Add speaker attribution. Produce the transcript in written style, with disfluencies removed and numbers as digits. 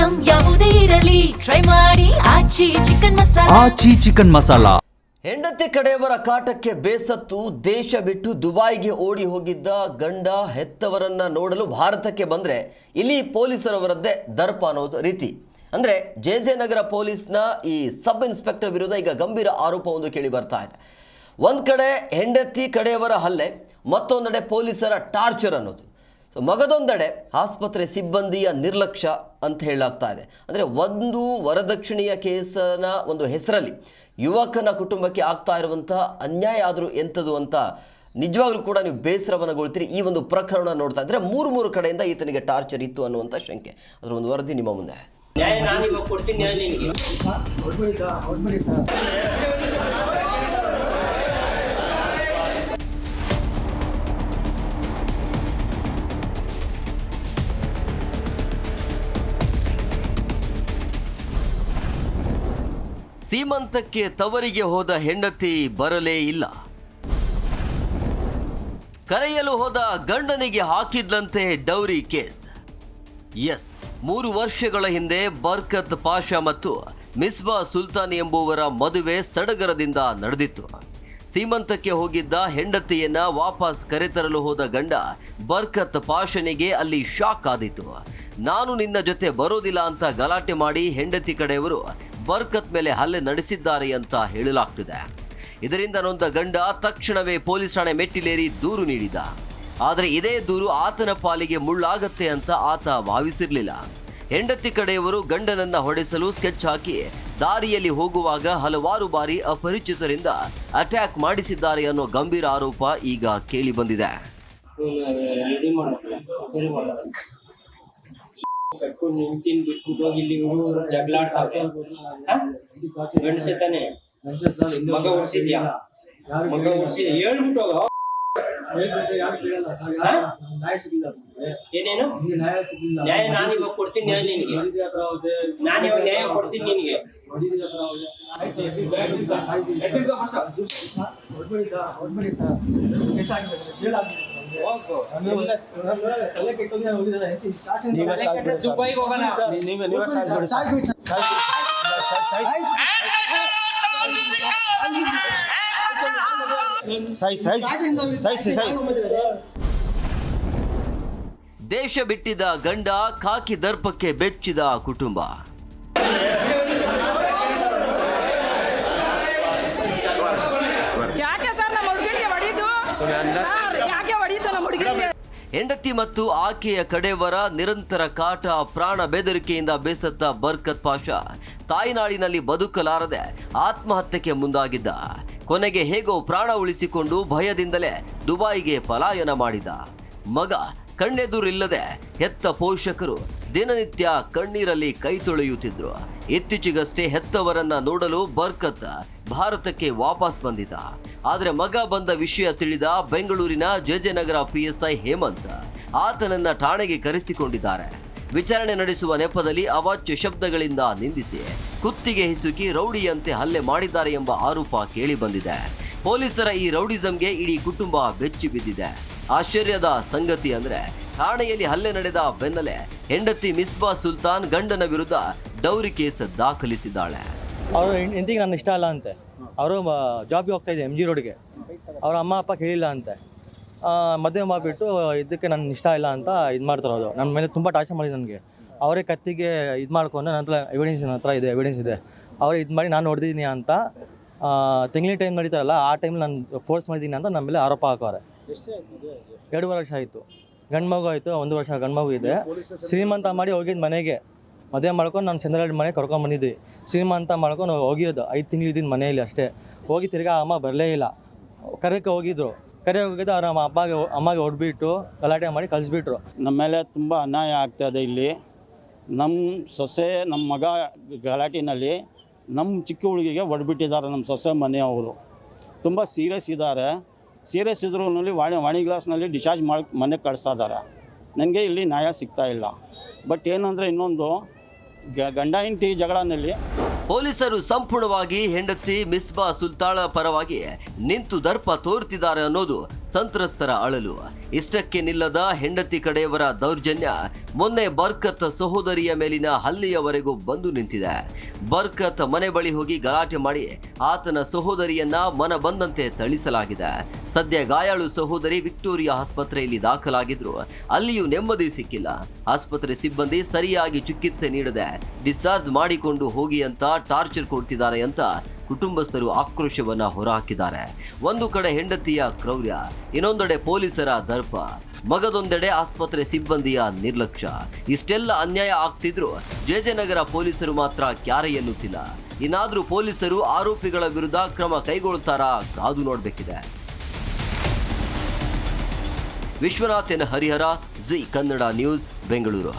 Speaker 1: Item ಯಾವುದೇ ಇರಲಿ try ಮಾಡಿ ಆಚಿ ಚಿಕನ್ ಮಸಾಲಾ.
Speaker 2: ಹೆಂಡತಿ ಕಡೆಯವರ ಕಾಟಕ್ಕೆ ಬೇಸತ್ತು ದೇಶ ಬಿಟ್ಟು ದುಬೈಗೆ ಓಡಿ ಹೋಗಿದ್ದ ಗಂಡ ಹೆತ್ತವರನ್ನ ನೋಡಲು ಭಾರತಕ್ಕೆ ಬಂದರೆ ಇಲ್ಲಿ ಪೊಲೀಸರವರದ್ದೇ ದರ್ಪ ಅನ್ನೋದು ರೀತಿ. ಅಂದರೆ ಜೆ ನಗರ ಪೊಲೀಸ್ನ ಈ ಸಬ್ ಇನ್ಸ್ಪೆಕ್ಟರ್ ವಿರುದ್ಧ ಈಗ ಗಂಭೀರ ಆರೋಪವೊಂದು ಕೇಳಿ ಬರ್ತಾ ಇದೆ. ಒಂದು ಕಡೆ ಹೆಂಡತಿ ಕಡೆಯವರ ಹಲ್ಲೆ, ಮತ್ತೊಂದೆಡೆ ಪೊಲೀಸರ ಟಾರ್ಚರ್ ಅನ್ನೋದು. ಮಗದೊಂದೆಡೆ ಆಸ್ಪತ್ರೆ ಸಿಬ್ಬಂದಿಯ ನಿರ್ಲಕ್ಷ್ಯ ಅಂತ ಹೇಳಲಾಗ್ತಾ ಇದೆ. ಅಂದರೆ ಒಂದು ವರದಕ್ಷಿಣೆಯ ಕೇಸನ ಒಂದು ಹೆಸರಲ್ಲಿ ಯುವಕನ ಕುಟುಂಬಕ್ಕೆ ಆಗ್ತಾ ಇರುವಂತಹ ಅನ್ಯಾಯ ಆದರೂ ಎಂಥದ್ದು ಅಂತ ನಿಜವಾಗ್ಲೂ ಕೂಡ ನೀವು ಬೇಸರವನ್ನಗೊಳ್ತೀರಿ. ಈ ಒಂದು ಪ್ರಕರಣ ನೋಡ್ತಾ ಇದ್ರೆ ಮೂರು ಕಡೆಯಿಂದ ಈತನಿಗೆ ಟಾರ್ಚರ್ ಇತ್ತು ಅನ್ನುವಂಥ ಶಂಕೆ. ಅದರ ಒಂದು ವರದಿ ನಿಮ್ಮ ಮುಂದೆ. ಸೀಮಂತಕ್ಕೆ ತವರಿಗೆ ಹೋದ ಹೆಂಡತಿ ಬರಲೇ ಇಲ್ಲ. ಕರೆಯಲು ಹೋದ ಗಂಡನಿಗೆ ಹಾಕಿದ್ಲಂತೆ ಡೌರಿ ಕೇಸ್. ಎಸ್, 3 ವರ್ಷಗಳ ಹಿಂದೆ ಬರ್ಕತ್ ಪಾಷಾ ಮತ್ತು ಮಿಸ್ಬಾ ಸುಲ್ತಾನ್ ಎಂಬುವರ ಮದುವೆ ಸಡಗರದಿಂದ ನಡೆದಿತ್ತು. ಸೀಮಂತಕ್ಕೆ ಹೋಗಿದ್ದ ಹೆಂಡತಿಯನ್ನ ವಾಪಸ್ ಕರೆತರಲು ಹೋದ ಗಂಡ ಬರ್ಕತ್ ಪಾಷನಿಗೆ ಅಲ್ಲಿ ಶಾಕ್ ಆದಿತ್ತು. ನಾನು ನಿನ್ನ ಜೊತೆ ಬರೋದಿಲ್ಲ ಅಂತ ಗಲಾಟೆ ಮಾಡಿ ಹೆಂಡತಿ ಕಡೆಯವರು ಬರ್ಕತ್ ಮೇಲೆ ಹಲ್ಲೆ ನಡೆಸಿದ್ದಾರೆ ಅಂತ ಹೇಳಲಾಗ್ತಿದೆ. ಇದರಿಂದ ನೊಂದ ಗಂಡ ತಕ್ಷಣವೇ ಪೊಲೀಸ್ ಠಾಣೆ ಮೆಟ್ಟಿಲೇರಿ ದೂರು ನೀಡಿದ. ಆದರೆ ಇದೇ ದೂರು ಆತನ ಪಾಲಿಗೆ ಮುಳ್ಳಾಗತ್ತೆ ಅಂತ ಆತ ಭಾವಿಸಿರಲಿಲ್ಲ. ಹೆಂಡತಿ ಕಡೆಯವರು ಗಂಡನನ್ನ ಹೊಡೆಸಲು ಸ್ಕೆಚ್ ಹಾಕಿ ದಾರಿಯಲ್ಲಿ ಹೋಗುವಾಗ ಹಲವಾರು ಬಾರಿ ಅಪರಿಚಿತರಿಂದ ಅಟ್ಯಾಕ್ ಮಾಡಿಸಿದ್ದಾರೆ ಅನ್ನೋ ಗಂಭೀರ ಆರೋಪ ಈಗ ಕೇಳಿ ಬಂದಿದೆ.
Speaker 3: ಕಟ್ಕೊಂಡು ನಿಂತಿನ್ ಬಿಟ್ಬಿಟ್ಟು ಹೋಗಿ ಇಲ್ಲಿ ಜಗಳಾಡ್ತಾವೆ. ಗಂಡಸೆ ತಾನೆ ಮಗ ಹುಡ್ಸಿದ್ಯಾ? ಮಗ ಹುಡ್ಸಿದ್ಯಾ ಹೇಳ್ಬಿಟ್ಟು ಹೋಗ. ಏನೇನು ನ್ಯಾಯ? ನಾನು ಇವಾಗ ಕೊಡ್ತೀನಿ ನ್ಯಾಯ ನಿನಗೆ. ನಾನು ಇವಾಗ ನ್ಯಾಯ ಕೊಡ್ತೀನಿ ನಿನಗೆ. ದುಬೈಗೆ ಹೋಗೋಣ.
Speaker 2: ದೇಶ ಬಿಟ್ಟಿದ್ದ ಗಂಡ ಖಾಕಿ ದರ್ಪಕ್ಕೆ ಬೆಚ್ಚಿದ ಕುಟುಂಬ. ಹೆಂಡತಿ ಮತ್ತು ಆಕೆಯ ಕಡೆಯವರ ನಿರಂತರ ಕಾಟ, ಪ್ರಾಣ ಬೆದರಿಕೆಯಿಂದ ಬೇಸತ್ತ ಬರ್ಕತ್ ಪಾಷಾ ತಾಯ್ನಾಡಿನಲ್ಲಿ ಬದುಕಲಾರದೆ ಆತ್ಮಹತ್ಯೆಗೆ ಮುಂದಾಗಿದ್ದ. ಕೊನೆಗೆ ಹೇಗೋ ಪ್ರಾಣ ಉಳಿಸಿಕೊಂಡು ಭಯದಿಂದಲೇ ದುಬೈಗೆ ಪಲಾಯನ ಮಾಡಿದ. ಮಗ ಕಣ್ಣೆದುರಿಲ್ಲದೆ ಹೆತ್ತ ಪೋಷಕರು ದಿನನಿತ್ಯ ಕಣ್ಣೀರಲ್ಲಿ ಕೈ ತೊಳೆಯುತ್ತಿದ್ರು. ಇತ್ತೀಚೆಗಷ್ಟೇ ಹೆತ್ತವರನ್ನ ನೋಡಲು ಬರ್ಕತ್ ಭಾರತಕ್ಕೆ ವಾಪಸ್ ಬಂದಿದ್ದ. ಆದರೆ ಮಗ ಬಂದ ವಿಷಯ ತಿಳಿದ ಬೆಂಗಳೂರಿನ ಜೆ ನಗರ PSI ಹೇಮಂತ್ ಆತನನ್ನ ಠಾಣೆಗೆ ಕರೆಸಿಕೊಂಡಿದ್ದಾರೆ. ವಿಚಾರಣೆ ನಡೆಸುವ ನೆಪದಲ್ಲಿ ಅವಾಚ್ಯ ಶಬ್ದಗಳಿಂದ ನಿಂದಿಸಿ ಕುತ್ತಿಗೆ ಹಿಸುಕಿ ರೌಡಿಯಂತೆ ಹಲ್ಲೆ ಮಾಡಿದ್ದಾರೆ ಎಂಬ ಆರೋಪ ಕೇಳಿ ಬಂದಿದೆ. ಪೊಲೀಸರ ಈ ರೌಡಿಸಂಗೆ ಇಡೀ ಕುಟುಂಬ ಬೆಚ್ಚಿ ಬಿದ್ದಿದೆ. ಆಶ್ಚರ್ಯದ ಸಂಗತಿ ಅಂದ್ರೆ ಠಾಣೆಯಲ್ಲಿ ಹಲ್ಲೆ ನಡೆದ ಬೆನ್ನಲ್ಲೇ ಹೆಂಡತಿ ಮಿಸ್ಬಾ ಸುಲ್ತಾನ್ ಗಂಡನ ವಿರುದ್ಧ ಡೌರಿ ಕೇಸ್ ದಾಖಲಿಸಿದ್ದಾಳೆ.
Speaker 4: ಅವರು ಹೆಂಡತಿಗೆ ನನ್ನ ಇಷ್ಟ ಅಲ್ಲ ಅಂತೆ. ಅವರು ಜಾಬ್ಗೆ ಹೋಗ್ತಾ ಇದ್ದೆ MG ರೋಡ್ಗೆ. ಅವ್ರ ಅಮ್ಮ ಅಪ್ಪ ಕೇಳಿಲ್ಲ ಅಂತೆ. ಮದುವೆ ಮಾಡಿಬಿಟ್ಟು ಇದಕ್ಕೆ ನನ್ನ ಇಷ್ಟ ಇಲ್ಲ ಅಂತ ಇದು ಮಾಡ್ತಾರೋದು. ನನ್ನ ಮೇಲೆ ತುಂಬ ಟಾರ್ಚರ್ ಮಾಡಿದ್ದು ನನಗೆ. ಅವರೇ ಕತ್ತಿಗೆ ಇದು ಮಾಡ್ಕೊಂಡು ನನ್ನ ಹತ್ರ ಎವಿಡೆನ್ಸ್ ಇದೆ. ಅವರೇ ಇದು ಮಾಡಿ ನಾನು ಹೊಡೆದಿದ್ದೀನಿ ಅಂತ ತಿಂಗ್ಳಿ ಟೈಮ್ ನಡೀತಾರಲ್ಲ ಆ ಟೈಮ್ ನಾನು ಫೋರ್ಸ್ ಮಾಡಿದ್ದೀನಿ ಅಂತ ನಮ್ಮ ಮೇಲೆ ಆರೋಪ ಹಾಕೋರೆ. 2 ವರ್ಷ ಆಯಿತು. ಗಂಡು ಮಗು ಆಯಿತು, 1 ವರ್ಷ ಗಂಡು ಮಗು ಇದೆ. ಶ್ರೀಮಂತ ಮಾಡಿ ಹೋಗಿದ್ದು ಮನೆಗೆ ಮದುವೆ ಮಾಡ್ಕೊಂಡು ನಾನು ಚಂದ್ರಗಢ ಮನೆಗೆ ಕರ್ಕೊಂಡು ಬಂದಿದ್ವಿ. ಶ್ರೀಮಂತ ಮಾಡ್ಕೊಂಡು ಹೋಗಿರೋದು 5 ತಿಂಗಳು ಇದ್ದೀನಿ ಮನೆಯಲ್ಲಿ ಅಷ್ಟೇ. ಹೋಗಿ ತಿರ್ಗಾ ಅಮ್ಮ ಬರಲೇ ಇಲ್ಲ. ಕರೆಯೋಕ್ಕೆ ಹೋಗಿದ್ರು ಅವ್ರ ಅಮ್ಮಗೆ ಹೊಡ್ಬಿಟ್ಟು ಗಲಾಟೆ ಮಾಡಿ ಕಳಿಸ್ಬಿಟ್ರು.
Speaker 5: ನಮ್ಮ ಮೇಲೆ ತುಂಬ ಅನ್ಯಾಯ ಆಗ್ತಾಯಿದೆ. ಇಲ್ಲಿ ನಮ್ಮ ಸೊಸೆ ನಮ್ಮ ಮಗ ಗಲಾಟಿನಲ್ಲಿ ನಮ್ಮ ಚಿಕ್ಕ ಹುಡುಗಿಗೆ ಹೊಡ್ಬಿಟ್ಟಿದ್ದಾರೆ. ನಮ್ಮ ಸೊಸೆ ಮನೆಯವರು ತುಂಬ ಸೀರಿಯಸ್ ಇದ್ದಾರೆ. ಸೀರಿಯಸ್ ಇದ್ರೂ ವಾಣಿ ಗ್ಲಾಸ್ನಲ್ಲಿ ಡಿಸ್ಚಾರ್ಜ್ ಮಾಡಿ ಮನೆಗೆ ಕಳಿಸ್ತಾ ಇದ್ದಾರೆ. ನನಗೆ ಇಲ್ಲಿ ನ್ಯಾಯ ಸಿಗ್ತಾಯಿಲ್ಲ. ಬಟ್ ಏನಂದರೆ ಇನ್ನೊಂದು ಗಂಡ ಹೆಂಡತಿ ಜಗಳನಲ್ಲಿ
Speaker 2: ಪೊಲೀಸರು ಸಂಪೂರ್ಣವಾಗಿ ಹೆಂಡತಿ ಮಿಸ್ಬಾ ಸುಲ್ತಾಳ ಪರವಾಗಿ ನಿಂತು ದರ್ಪ ತೋರುತ್ತಿದ್ದಾರೆ ಅನ್ನೋದು ಸಂತ್ರಸ್ತರ ಅಳಲು. ಇಷ್ಟಕ್ಕೆ ನಿಲ್ಲದ ಹೆಂಡತಿ ಕಡೆಯವರ ದೌರ್ಜನ್ಯ ಮೊನ್ನೆ ಬರ್ಕತ್ ಸಹೋದರಿಯ ಮೇಲಿನ ಹಲ್ಲೆಯವರೆಗೂ ಬಂದು ನಿಂತಿದೆ. ಬರ್ಕತ್ ಮನೆ ಬಳಿ ಹೋಗಿ ಗಲಾಟೆ ಮಾಡಿ ಆತನ ಸಹೋದರಿಯನ್ನ ಮನ ಬಂದಂತೆ ಥಳಿಸಲಾಗಿದೆ. ಸದ್ಯ ಗಾಯಾಳು ಸಹೋದರಿ ವಿಕ್ಟೋರಿಯಾ ಆಸ್ಪತ್ರೆಯಲ್ಲಿ ದಾಖಲಾಗಿದ್ರು ಅಲ್ಲಿಯೂ ನೆಮ್ಮದಿ ಸಿಕ್ಕಿಲ್ಲ. ಆಸ್ಪತ್ರೆ ಸಿಬ್ಬಂದಿ ಸರಿಯಾಗಿ ಚಿಕಿತ್ಸೆ ನೀಡದೆ ಡಿಸ್ಚಾರ್ಜ್ ಮಾಡಿಕೊಂಡು ಹೋಗಿ ಅಂತ ಟಾರ್ಚರ್ ಕೊಡ್ತಿದ್ದಾರೆ ಅಂತ ಕುಟುಂಬಸ್ಥರು ಆಕ್ರೋಶವನ್ನ ಹೊರಹಾಕಿದ್ದಾರೆ. ಒಂದು ಕಡೆ ಹೆಂಡತಿಯ ಕ್ರೌರ್ಯ, ಇನ್ನೊಂದೆಡೆ ಪೊಲೀಸರ ದರ್ಪ, ಮಗದೊಂದೆಡೆ ಆಸ್ಪತ್ರೆ ಸಿಬ್ಬಂದಿಯ ನಿರ್ಲಕ್ಷ್ಯ. ಇಷ್ಟೆಲ್ಲ ಅನ್ಯಾಯ ಆಗ್ತಿದ್ರು ಜೆಜೆನಗರ ಪೊಲೀಸರು ಮಾತ್ರ ಕ್ಯಾರೆ ಎನ್ನುತ್ತಿಲ್ಲ. ಇನ್ನಾದ್ರೂ ಪೊಲೀಸರು ಆರೋಪಿಗಳ ವಿರುದ್ಧ ಕ್ರಮ ಕೈಗೊಳ್ತಾರಾ ಕಾದು ನೋಡಬೇಕಿದೆ. Vishwanath N Harihara, Zee Kannada news, Bengaluru.